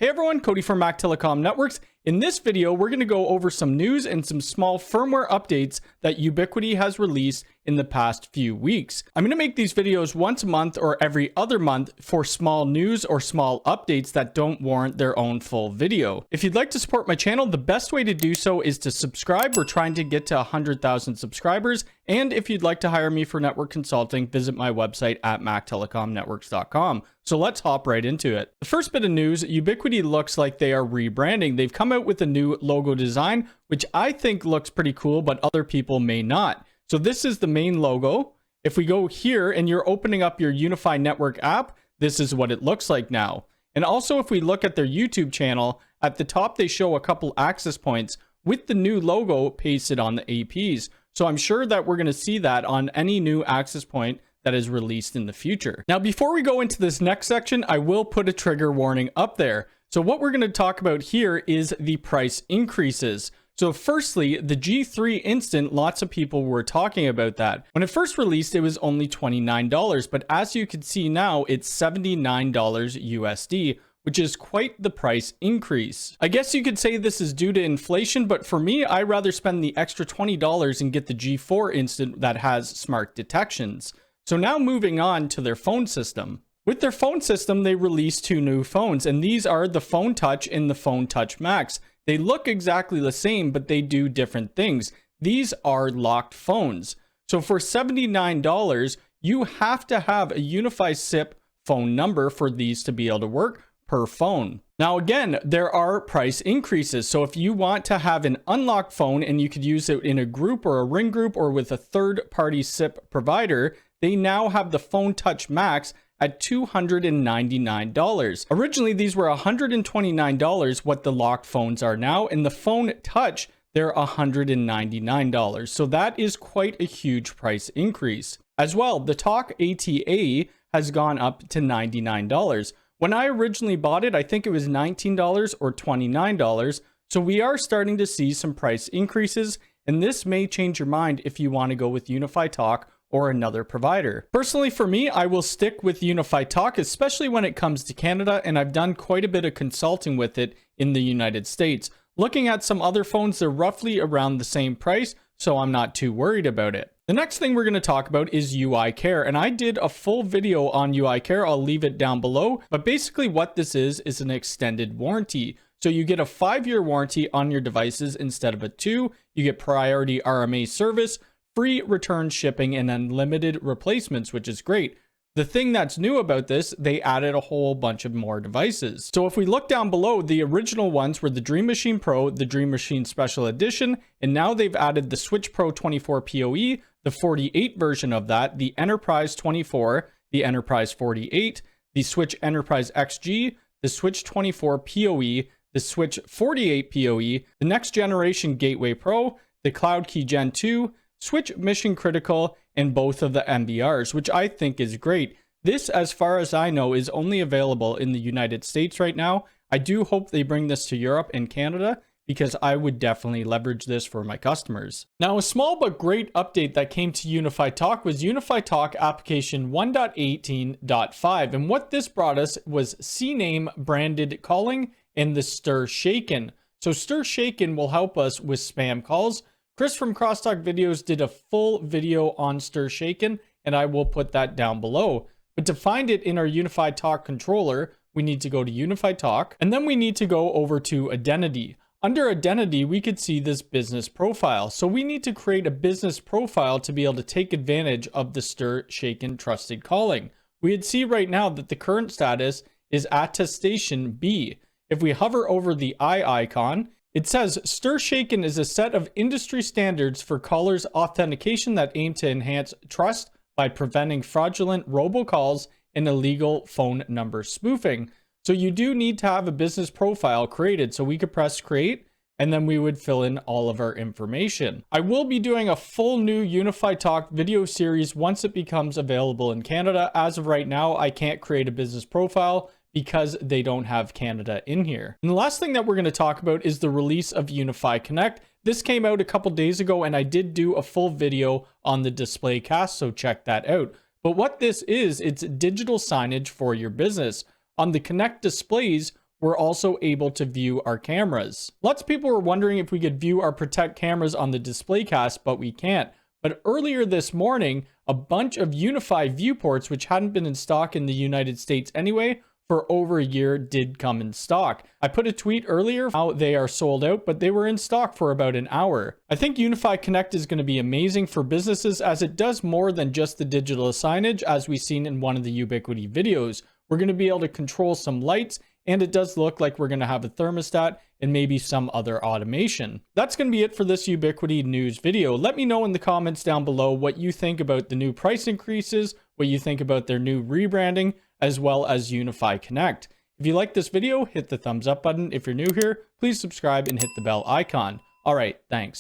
Hey everyone, Cody from Mac Telecom Networks. In this video, we're going to go over some news and some small firmware updates that Ubiquiti has released in the past few weeks. I'm going to make these videos once a month or every other month for small news or small updates that don't warrant their own full video. If you'd like to support my channel, the best way to do so is to subscribe. We're trying to get to 100,000 subscribers. And if you'd like to hire me for network consulting, visit my website at mactelecomnetworks.com. So let's hop right into it. The first bit of news, Ubiquiti looks like they are rebranding. They've come out with a new logo design, which I think looks pretty cool, but other people may not. So this is the main logo. If we go here and you're opening up your UniFi Network app, this is what it looks like now. And also if we look at their YouTube channel, at the top they show a couple access points with the new logo pasted on the APs. So I'm sure that we're going to see that on any new access point that is released in the future. Now, before we go into this next section, I will put a trigger warning up there. So what we're going to talk about here is the price increases. So firstly, the G3 Instant, lots of people were talking about that. When it first released, it was only $29, but as you can see now, it's $79 USD, which is quite the price increase. I guess you could say this is due to inflation, but for me, I'd rather spend the extra $20 and get the G4 Instant that has smart detections. So now moving on to their phone system. With their phone system, they released two new phones, and these are the Phone Touch and the Phone Touch Max. They look exactly the same, but they do different things. These are locked phones. So for $79, you have to have a UniFi SIP phone number for these to be able to work per phone. Now again, there are price increases. So if you want to have an unlocked phone and you could use it in a group or a ring group or with a third-party SIP provider, they now have the Phone Touch Max at $299. Originally, these were $129 what the locked phones are now, and the Phone Touch, they're $199. So that is quite a huge price increase. As well, the Talk ATA has gone up to $99. When I originally bought it, I think it was $19 or $29. So we are starting to see some price increases, and this may change your mind if you want to go with UniFi Talk or another provider. Personally, for me, I will stick with UniFi Talk, especially when it comes to Canada, and I've done quite a bit of consulting with it in the United States. Looking at some other phones, they're roughly around the same price, so I'm not too worried about it. The next thing we're going to talk about is UI Care, and I did a full video on UI Care. I'll leave it down below, but basically what this is an extended warranty. So you get a 5-year warranty on your devices instead of a 2. You get priority RMA service, free return shipping, and unlimited replacements, which is great. The thing that's new about this, they added a whole bunch of more devices. So if we look down below, the original ones were the Dream Machine Pro, the Dream Machine Special Edition, and now they've added the Switch Pro 24 PoE, the 48 version of that, the Enterprise 24, the Enterprise 48, the Switch Enterprise XG, the Switch 24 PoE, the Switch 48 PoE, the next generation Gateway Pro, the Cloud Key Gen 2, Switch Mission Critical, and both of the MBRs, which I think is great. This, as far as I know, is only available in the United States right now. I do hope they bring this to Europe and Canada, because I would definitely leverage this for my customers. Now, a small but great update that came to UniFi Talk was UniFi Talk application 1.18.5. And what this brought us was CNAME branded calling and the Stir Shaken. So Stir Shaken will help us with spam calls. Chris from Crosstalk Videos did a full video on Stir Shaken, and I will put that down below. But to find it in our UniFi Talk controller, we need to go to UniFi Talk, and then we need to go over to Identity. Under Identity, we could see this business profile. So we need to create a business profile to be able to take advantage of the Stir Shaken trusted calling. We'd see right now that the current status is attestation B. If we hover over the eye icon, it says Stir Shaken is a set of industry standards for callers' authentication that aim to enhance trust by preventing fraudulent robocalls and illegal phone number spoofing. So you do need to have a business profile created. So we could press create, and then we would fill in all of our information. I will be doing a full new UniFi Talk video series once it becomes available in Canada. As of right now, I can't create a business profile because they don't have Canada in here. And the last thing that we're going to talk about is the release of UniFi Connect. This came out a couple days ago, and I did do a full video on the display cast, so check that out. But what this is, it's digital signage for your business. On the Connect displays, we're also able to view our cameras. Lots of people were wondering if we could view our Protect cameras on the DisplayCast, but we can't. But earlier this morning, a bunch of UniFi viewports, which hadn't been in stock in the United States anyway, for over a year did come in stock. I put a tweet earlier how they are sold out, but they were in stock for about an hour. I think UniFi Connect is going to be amazing for businesses as it does more than just the digital signage, as we've seen in one of the Ubiquiti videos. We're going to be able to control some lights, and it does look like we're going to have a thermostat and maybe some other automation. That's going to be it for this Ubiquiti news video. Let me know in the comments down below what you think about the new price increases, what you think about their new rebranding, as well as UniFi Connect. If you like this video, hit the thumbs up button. If you're new here, please subscribe and hit the bell icon. All right, thanks.